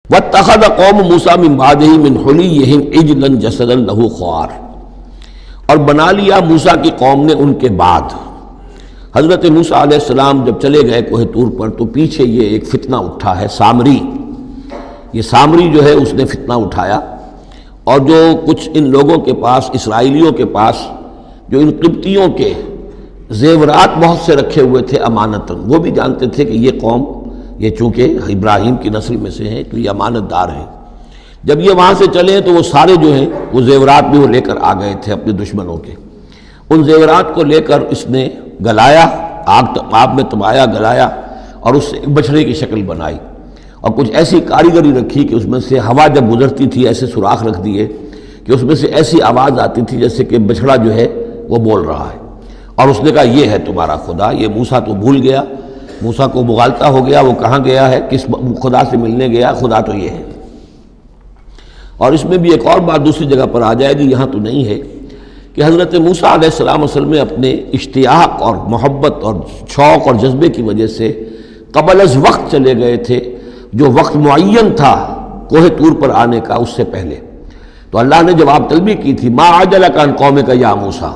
وَاتَّخَذَ قَوْمُ مُوسَىٰ مِن بَعْدِهِ مِنْ حُلِيِّهِمْ عِجْلًا جَسَدًا لَهُ خُوَارٌ، اور بنا لیا موسیٰ کی قوم نے ان کے بعد۔ حضرت موسیٰ علیہ السلام جب چلے گئے کوہ طور پر تو پیچھے یہ ایک فتنہ اٹھا ہے، سامری۔ یہ سامری جو ہے اس نے فتنہ اٹھایا، اور جو کچھ ان لوگوں کے پاس، اسرائیلیوں کے پاس، جو ان قبطیوں کے زیورات بہت سے رکھے ہوئے تھے امانتاً، وہ بھی جانتے تھے کہ یہ قوم، یہ چونکہ ابراہیم کی نسل میں سے ہیں تو یہ امانت دار ہیں۔ جب یہ وہاں سے چلے تو وہ سارے جو ہیں وہ زیورات بھی وہ لے کر آ گئے تھے اپنے دشمنوں کے۔ ان زیورات کو لے کر اس نے گلایا، آگ میں تبایا، گلایا، اور اس سے ایک بچھڑے کی شکل بنائی، اور کچھ ایسی کاریگری رکھی کہ اس میں سے ہوا جب گزرتی تھی ایسے سوراخ رکھ دیے کہ اس میں سے ایسی آواز آتی تھی جیسے کہ بچھڑا جو ہے وہ بول رہا ہے، اور اس نے کہا یہ ہے تمہارا خدا۔ یہ موسیٰ تو بھول گیا، موسیٰ کو مغالطہ ہو گیا، وہ کہاں گیا ہے، کس خدا سے ملنے گیا، خدا تو یہ ہے۔ اور اس میں بھی ایک اور بات دوسری جگہ پر آ جائے گی، یہاں تو نہیں ہے، کہ حضرت موسیٰ علیہ السلام اصل میں اپنے اشتیاق اور محبت اور شوق اور جذبے کی وجہ سے قبل از وقت چلے گئے تھے، جو وقت معین تھا کوہ طور پر آنے کا اس سے پہلے۔ تو اللہ نے جواب طلبی کی تھی، ما عجلک عن قومک یا موسیٰ،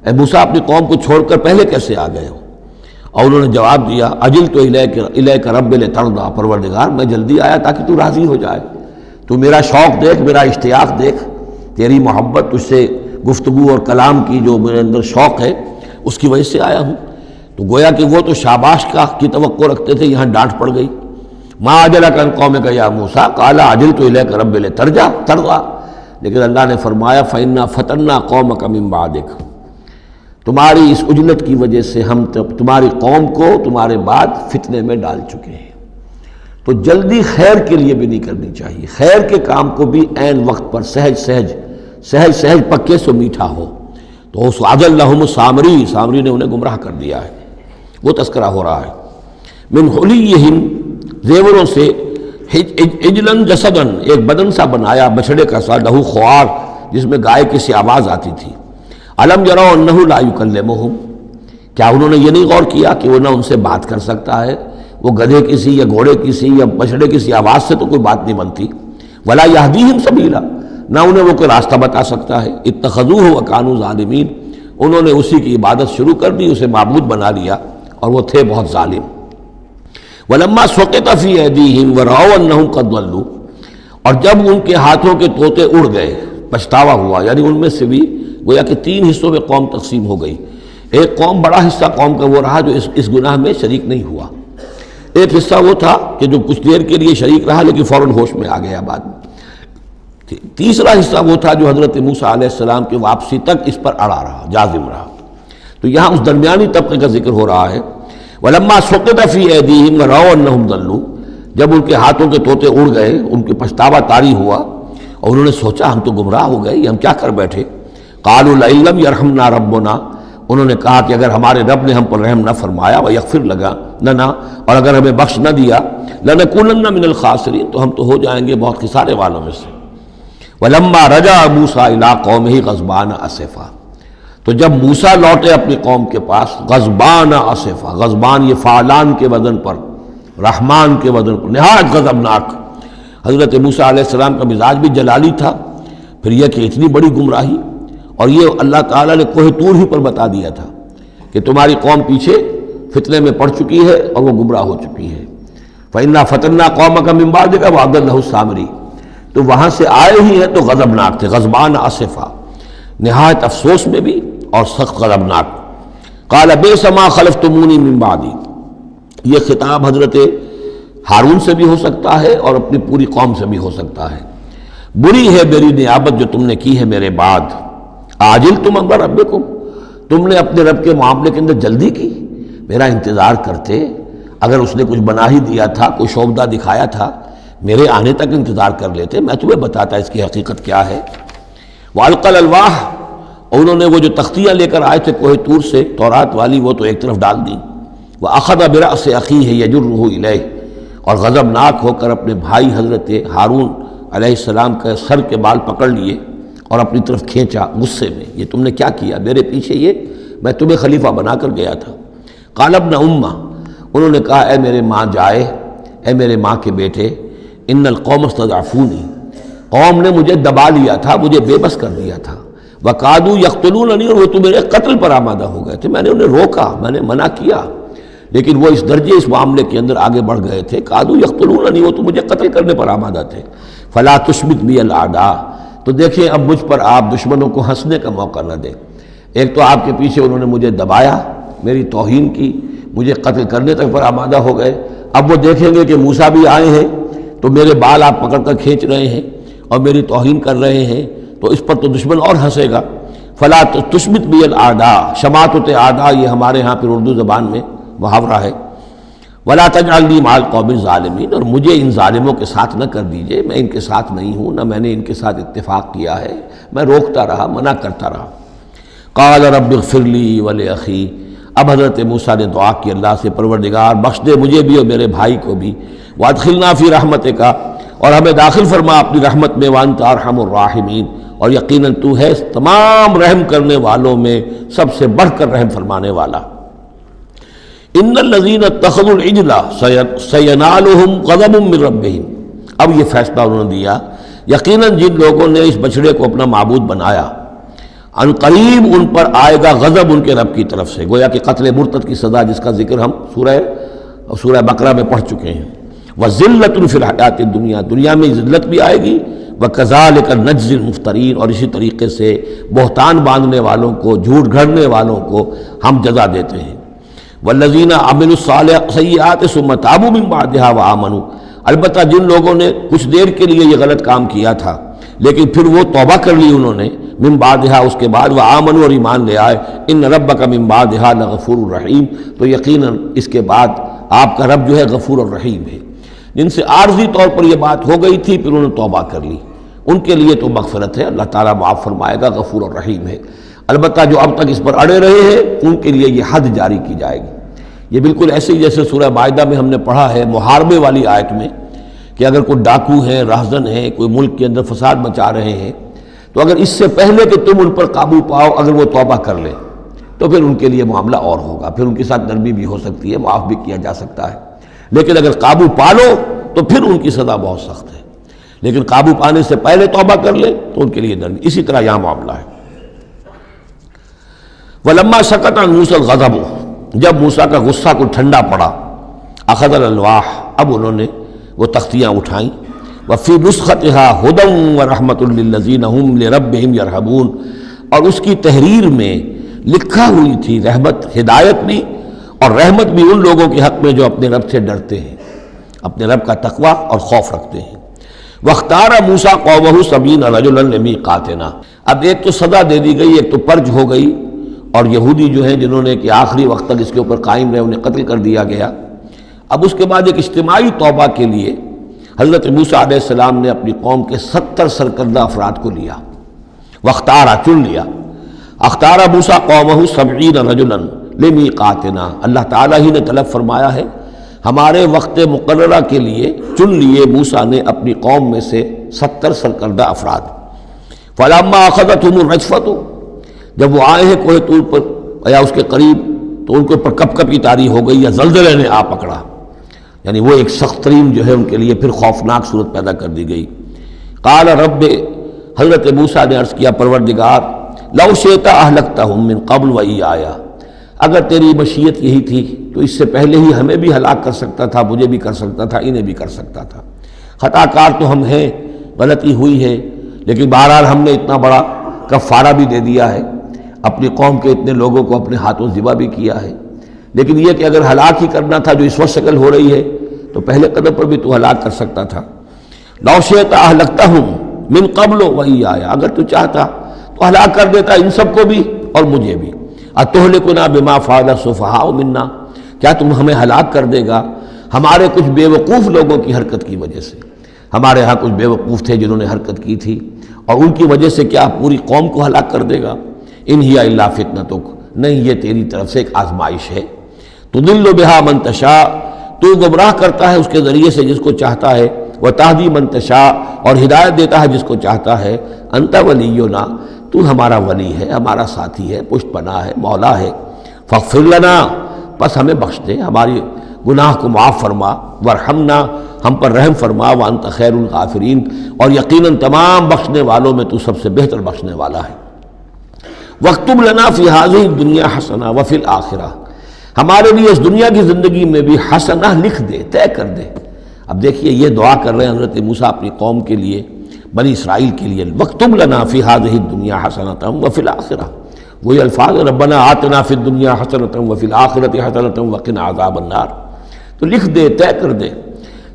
اے موسیٰ اپنی قوم کو چھوڑ کر پہلے کیسے آ گئے ہو؟ اور انہوں نے جواب دیا، اجلت الیک رب لترضیٰ، پروردگار میں جلدی آیا تاکہ تو راضی ہو جائے، تو میرا شوق دیکھ، میرا اشتیاق دیکھ، تیری محبت، تجھ سے گفتگو اور کلام کی جو میرے اندر شوق ہے اس کی وجہ سے آیا ہوں۔ تو گویا کہ وہ تو شاباش کی توقع رکھتے تھے، یہاں ڈانٹ پڑ گئی۔ ما عجلک عن قومک یا موسیٰ قال عجلت الیک رب لترضیٰ، لیکن اللہ نے فرمایا فإنا فتنا قومک من بعدک، تمہاری اس عجلت کی وجہ سے ہم تمہاری قوم کو تمہارے بعد فتنے میں ڈال چکے ہیں۔ تو جلدی خیر کے لیے بھی نہیں کرنی چاہیے، خیر کے کام کو بھی عین وقت پر سہج پکے سو میٹھا ہو۔ تو اس اضلهم سامری نے انہیں گمراہ کر دیا ہے، وہ تذکرہ ہو رہا ہے۔ من حلیہم، زیوروں سے، عجلاً جسداً، ایک بدن سا بنایا بچھڑے کا سا، لہو خوار، جس میں گائے کی سی آواز آتی تھی۔ الم یروا انہ لا یکلمہم، کیا انہوں نے یہ نہیں غور کیا کہ وہ نہ ان سے بات کر سکتا ہے، وہ گدھے کی سی یا گھوڑے کی سی یا بچھڑے کی سی آواز سے تو کوئی بات نہیں بنتی۔ ولا یہدیہم سبیلا، نہ انہیں وہ کوئی راستہ بتا سکتا ہے۔ اتخذوہ وکانوا ظالمین، انہوں نے اسی کی عبادت شروع کر دی، اسے معبود بنا لیا، اور وہ تھے بہت ظالم۔ ولما سقط فی ایدیہم ورأوا انہم قد ضلوا، اور جب ان کے ہاتھوں کے طوطے اڑ گئے، پچھتاوا ہوا، یعنی ان میں سے بھی گویا کہ 3 حصوں میں قوم تقسیم ہو گئی۔ ایک قوم، بڑا حصہ قوم کا وہ رہا جو اس گناہ میں شریک نہیں ہوا، ایک حصہ وہ تھا کہ جو کچھ دیر کے لیے شریک رہا لیکن فوراً ہوش میں آ گیا بعد میں، تیسرا حصہ وہ تھا جو حضرت موسیٰ علیہ السلام کی واپسی تک اس پر اڑا رہا، جازم رہا۔ تو یہاں اس درمیانی طبقے کا ذکر ہو رہا ہے۔ وَلَمَّا سُقِطَ فِي أَيْدِيهِمْ وَرَأَوْا أَنَّهُمْ ضَلُّوا، جب ان کے ہاتھوں کے طوطے اڑ گئے، ان کے پچھتاوا طاری ہوا، اور انہوں نے سوچا ہم تو گمراہ ہو گئے، یہ ہم کیا کر بیٹھے۔ قَالُوا لَئِن لَّمْ يَرْحَمْنَا رَبُّنَا، انہوں نے کہا کہ اگر ہمارے رب نے ہم پر رحم نہ فرمایا، وَيَغْفِرْ لَنَا، اور اگر ہمیں بخش نہ دیا، لَنَكُونَنَّ مِنَ الْخَاسِرِينَ، تو ہم تو ہو جائیں گے بہت خسارے والوں میں سے۔ وَلَمَّا رَجَعَ مُوسَىٰ إِلَىٰ قَوْمِهِ غَضْبَانَ أَسِفًا، تو جب موسیٰ لوٹے اپنی قوم کے پاس، غضبان آصفا، غضبان یہ فعلان کے وزن پر، رحمان کے وزن پر، نہایت غضبناک۔ حضرت موسیٰ علیہ السلام کا مزاج بھی جلالی تھا، پھر یہ کہ اتنی بڑی گمراہی، اور یہ اللہ تعالیٰ نے کوہ طور ہی پر بتا دیا تھا کہ تمہاری قوم پیچھے فتنے میں پڑ چکی ہے اور وہ گمراہ ہو چکی ہے۔ فَإِنَّا فَتَنَّا قَوْمَكَ مِن بَعْدِكَ وَأَضَلَّهُ السَّامِرِي، تو وہاں سے آئے ہی ہیں تو غضبناک تھے، غضبان آصفا، نہایت افسوس میں بھی اور سخت غضبناک۔ قال بئس ما خلفتمونی من بعدی، یہ خطاب حضرت ہارون سے بھی ہو سکتا ہے اور اپنی پوری قوم سے بھی ہو سکتا ہے۔ بری ہے میری نیابت جو تم نے کی ہے میرے بعد۔ عاجلتم امر ربکم، تم نے اپنے رب کے معاملے کے اندر جلدی کی، میرا انتظار کرتے، اگر اس نے کچھ بنا ہی دیا تھا، کوئی شوبدہ دکھایا تھا، میرے آنے تک انتظار کر لیتے، میں تمہیں بتاتا اس کی حقیقت کیا ہے۔ وَأَلْقَى الْأَلْوَاحَ، اور انہوں نے وہ جو تختیاں لے کر آئے تھے کوہ طور سے تورات والی، وہ تو ایک طرف ڈال دی۔ وَأَخَذَ بِرَأْسِ أَخِيهِ يَجُرُّهُ إِلَيْهِ، اور غضبناک ہو کر اپنے بھائی حضرت ہارون علیہ السلام کے سر کے بال پکڑ لیے اور اپنی طرف کھینچا غصے میں، یہ تم نے کیا کیا میرے پیچھے، یہ میں تمہیں خلیفہ بنا کر گیا تھا۔ قال ابن امہ، انہوں نے کہا اے میرے ماں جائے، اے میرے ماں کے بیٹے، ان القوم استضعفونی، قوم نے مجھے دبا لیا تھا، مجھے بے بس کر دیا تھا، وقادوا یقتلوننی، اور وہ تو میرے قتل پر آمادہ ہو گئے تھے، میں نے انہیں روکا، میں نے منع کیا، لیکن وہ اس درجے اس معاملے کے اندر آگے بڑھ گئے تھے، قادوا یقتلوننی، وہ تو مجھے قتل کرنے پر آمادہ تھے۔ فلا تشمت بی الاعداء، تو دیکھیں اب مجھ پر آپ دشمنوں کو ہنسنے کا موقع نہ دیں۔ ایک تو آپ کے پیچھے انہوں نے مجھے دبایا، میری توہین کی، مجھے قتل کرنے تک پر آمادہ ہو گئے، اب وہ دیکھیں گے کہ موسیٰ بھی آئے ہیں تو میرے بال آپ پکڑ کر کھینچ رہے ہیں اور میری توہین کر رہے ہیں، تو اس پر تو دشمن اور ہنسے گا۔ فلا تشمت بی الاعداء، شماتت اعداء یہ ہمارے ہاں پھر اردو زبان میں محاورہ ہے۔ ولا تجعلنی مع القوم الظالمین، اور مجھے ان ظالموں کے ساتھ نہ کر دیجئے، میں ان کے ساتھ نہیں ہوں، نہ میں نے ان کے ساتھ اتفاق کیا ہے، میں روکتا رہا، منع کرتا رہا۔ قال رب اغفر لی ولاخی، اب حضرت موسیٰ نے دعا کی اللہ سے، پروردگار بخش دے مجھے بھی اور میرے بھائی کو بھی، وادخلنا فی رحمتک، اور ہمیں داخل فرما اپنی رحمت میں، وانت ارحم الراحمین، اور یقیناً تو ہے تمام رحم کرنے والوں میں سب سے بڑھ کر رحم فرمانے والا۔ ان الذین اتخذوا العجل سینالہم غضب من ربہم، اب یہ فیصلہ انہوں نے دیا، یقیناً جن لوگوں نے اس بچڑے کو اپنا معبود بنایا، ان قریب ان پر آئے گا غضب ان کے رب کی طرف سے، گویا کہ قتل مرتد کی سزا جس کا ذکر ہم سورہ بقرہ میں پڑھ چکے ہیں۔ وذلۃ فی الحیات الدنیا، دنیا میں ذلت بھی آئے گی، وکذالک نجزی المفترین، اور اسی طریقے سے بہتان باندھنے والوں کو، جھوٹ گھڑنے والوں کو ہم جزا دیتے ہیں۔ والذین عملوا السیئات ثم تابوا من بعدها وآمنوا، البتہ جن لوگوں نے کچھ دیر کے لیے یہ غلط کام کیا تھا لیکن پھر وہ توبہ کر لی انہوں نے، من بعدها اس کے بعد، وآمنوا اور ایمان لے آئے، ان ربک من بعدها لغفور الرحیم، تو یقیناً اس کے بعد آپ کا رب جو ہے غفور الرحیم ہے۔ جن سے عارضی طور پر یہ بات ہو گئی تھی پھر انہوں نے توبہ کر لی، ان کے لیے تو مغفرت ہے، اللہ تعالیٰ معاف فرمائے گا، غفور الرحیم ہے۔ البتہ جو اب تک اس پر اڑے رہے ہیں ان کے لیے یہ حد جاری کی جائے گی۔ یہ بالکل ایسے ہی جیسے سورہ مائدہ میں ہم نے پڑھا ہے محاربے والی آیت میں، کہ اگر کوئی ڈاکو ہیں، راہزن ہیں، کوئی ملک کے اندر فساد مچا رہے ہیں، تو اگر اس سے پہلے کہ تم ان پر قابو پاؤ اگر وہ توبہ کر لیں تو پھر ان کے لیے معاملہ اور ہوگا، پھر ان کے ساتھ نرمی بھی ہو سکتی ہے، معاف بھی کیا جا سکتا ہے، لیکن اگر قابو پا لو تو پھر ان کی سزا بہت سخت ہے، لیکن قابو پانے سے پہلے توبہ کر لیں تو ان کے لیے نرمی۔ اسی طرح یہاں معاملہ ہے۔ وَلَمَّا سَكَتَ عَنْ مُوسَى الْغَضَبُ، جب موسیٰ کا غصہ کو ٹھنڈا پڑا، أَخَذَ الْأَلْوَاحَ، اب انہوں نے وہ تختیاں اٹھائیں، وَفِي نُسْخَتِهَا هُدًى وَرَحْمَةٌ لِّلَّذِينَ هُمْ لِرَبِّهِمْ يَرْهَبُونَ، اور اس کی تحریر میں لکھا ہوئی تھی رحمت، ہدایت بھی اور رحمت بھی ان لوگوں کے حق میں جو اپنے رب سے ڈرتے ہیں، اپنے رب کا تقوی اور خوف رکھتے ہیں۔ وَاخْتَارَ مُوسَىٰ قَوْمَهُ 70 رَجُلًا لِّمِيقَاتِنَا، اب ایک تو سزا دے دی گئی، ایک تو پرج ہو گئی، اور یہودی جو ہیں جنہوں نے کہ آخری وقت تک اس کے اوپر قائم رہے انہیں قتل کر دیا گیا۔ اب اس کے بعد ایک اجتماعی توبہ کے لیے حضرت موسیٰ علیہ السلام نے اپنی قوم کے 70 سرکردہ افراد کو لیا، واختارا چن لیا، اختارا موسیٰ قومہ 70 رجلا لمیقاتنا، اللہ تعالیٰ ہی نے طلب فرمایا ہے، ہمارے وقت مقررہ کے لیے چن لیے موسیٰ نے اپنی قوم میں سے 70 سرکردہ افراد۔ فلما اخذتهم الرجفۃ، جب وہ آئے ہیں کوہ طور پر یا اس کے قریب تو ان کے اوپر کپ کپی طاری ہو گئی یا زلزلے نے آ پکڑا، یعنی وہ ایک سخت ترین جو ہے ان کے لیے پھر خوفناک صورت پیدا کر دی گئی۔ قال رب، حضرت موسیٰ نے عرض کیا پروردگار، لو شئت اہلکتہم من قبل وایایا، اگر تیری مشیت یہی تھی تو اس سے پہلے ہی ہمیں بھی ہلاک کر سکتا تھا، مجھے بھی کر سکتا تھا، انہیں بھی کر سکتا تھا، خطا کار تو ہم ہیں، غلطی ہوئی ہے، لیکن بہرحال ہم نے اتنا بڑا کفارہ بھی دے دیا ہے، اپنی قوم کے اتنے لوگوں کو اپنے ہاتھوں ذبح بھی کیا ہے، لیکن یہ کہ اگر ہلاک ہی کرنا تھا جو اس وقت شکل ہو رہی ہے تو پہلے قدم پر بھی تو ہلاک کر سکتا تھا۔ لو شئت اہلکتہم من قبل وایایا، اگر تو چاہتا تو ہلاک کر دیتا ان سب کو بھی اور مجھے بھی۔ اتہلکنا بما فعل السفہاء منا، کیا تم ہمیں ہلاک کر دے گا ہمارے کچھ بے وقوف لوگوں کی حرکت کی وجہ سے؟ ہمارے ہاں کچھ بے وقوف تھے جنہوں نے حرکت کی تھی، اور ان کی وجہ سے کیا پوری قوم کو ہلاک کر دے گا؟ ان ہی الا فتنتک، نہیں یہ تیری طرف سے ایک آزمائش ہے۔ تضل بہا من تشاء، تو گمراہ کرتا ہے اس کے ذریعے سے جس کو چاہتا ہے، وتہدی من تشاء، اور ہدایت دیتا ہے جس کو چاہتا ہے۔ انت ولینا، تو ہمارا ولی ہے، ہمارا ساتھی ہے، پشت پناہ ہے، مولا ہے۔ فاغفر لنا، پس ہمیں بخش دے، ہماری گناہ کو معاف فرما، ورحمنا، ہم پر رحم فرما وانت خیر الغافرین، اور یقیناً تمام بخشنے والوں میں تو سب سے بہتر بخشنے والا ہے۔ وَاكْتُبْ لَنَا فِي هَذِهِ الدُّنْيَا حَسَنَةً وَفِي الْآخِرَةِ، ہمارے لیے اس دنیا کی زندگی میں بھی حسنہ لکھ دے، طے کر دے۔ اب دیکھیے یہ دعا کر رہے ہیں حضرت موسیٰ اپنی قوم کے لیے، بنی اسرائیل کے لیے، وَاكْتُبْ لَنَا فِي هَذِهِ الدُّنْيا حَسَنَةً وَفِي الْآخِرَةِ، وہی الفاظ ربنا آتنا فی الدنیا حسنۃ وفی الآخرۃ حسنۃ وقنا عذاب النار، تو لکھ دے، طے کر دے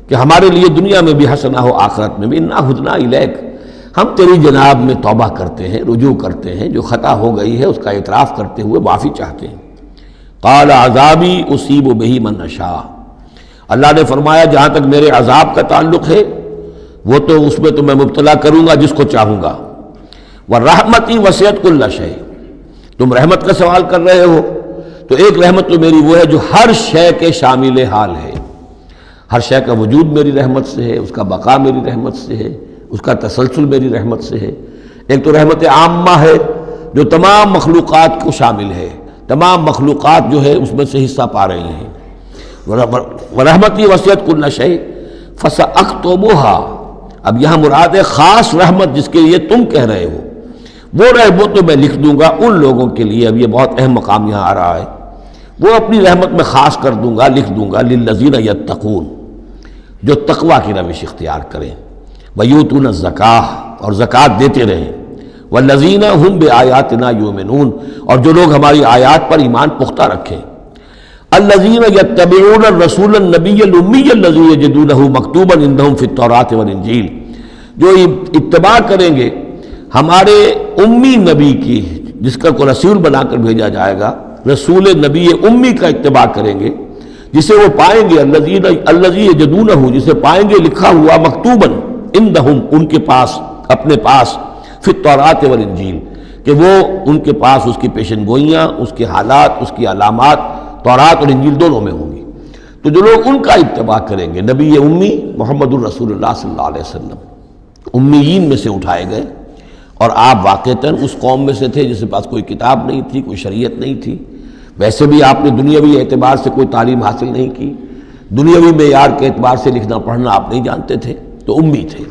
کہ ہمارے لیے دنیا میں بھی حسنہ ہو، آخرت میں بھی۔ انا ہدنا الیک، ہم تیری جناب میں توبہ کرتے ہیں، رجوع کرتے ہیں، جو خطا ہو گئی ہے اس کا اعتراف کرتے ہوئے معافی چاہتے ہیں۔ قال عذابی اصیب بہ من اشاء، اللہ نے فرمایا جہاں تک میرے عذاب کا تعلق ہے وہ تو اس میں تو میں مبتلا کروں گا جس کو چاہوں گا۔ ورحمتی وسعت کل شیء، تم رحمت کا سوال کر رہے ہو تو ایک رحمت تو میری وہ ہے جو ہر شے کے شامل حال ہے، ہر شے کا وجود میری رحمت سے ہے، اس کا بقا میری رحمت سے ہے، اس کا تسلسل میری رحمت سے ہے۔ ایک تو رحمت عامہ ہے جو تمام مخلوقات کو شامل ہے، تمام مخلوقات جو ہے اس میں سے حصہ پا رہی ہیں۔ ورحمتی وسعت کل شیء فساکتبھا، اب یہاں مراد ہے خاص رحمت جس کے لیے تم کہہ رہے ہو، وہ رحمت تو میں لکھ دوں گا ان لوگوں کے لیے۔ اب یہ بہت اہم مقام یہاں آ رہا ہے، وہ اپنی رحمت میں خاص کر دوں گا، لکھ دوں گا للذین یتقون، جو تقوی کی روش اختیار کریں، ویؤتون الزکاۃ، اور زکوٰۃ دیتے رہیں، والذین ھم بآیاتنا یؤمنون، اور جو لوگ ہماری آیات پر ایمان پختہ رکھیں۔ الذین یتبعون الرسول النبی الامی الذی یجدونہ مکتوبا عندہم فی التوراۃ والانجیل، جو اتباع کریں گے ہمارے امی نبی کی، جس کا کو رسول بنا کر بھیجا جائے گا، رسول نبی امی کا اتباع کریں گے، جسے وہ پائیں گے الذی یجدونہ، جسے پائیں گے لکھا ہوا مکتوباً عندہم، ان کے پاس، اپنے پاس، فی التوراۃ والانجیل، کہ وہ ان کے پاس اس کی پیشن گوئیاں، اس کے حالات، اس کی علامات تورات اور انجیل دونوں میں ہوں گی۔ تو جو لوگ ان کا اتباع کریں گے، نبی امی محمد الرسول اللہ صلی اللہ علیہ وسلم امیین میں سے اٹھائے گئے، اور آپ واقعتاً اس قوم میں سے تھے جس کے پاس کوئی کتاب نہیں تھی، کوئی شریعت نہیں تھی، ویسے بھی آپ نے دنیاوی اعتبار سے کوئی تعلیم حاصل نہیں کی، دنیاوی معیار کے اعتبار سے لکھنا پڑھنا آپ نہیں جانتے تھے، تو امی تھے۔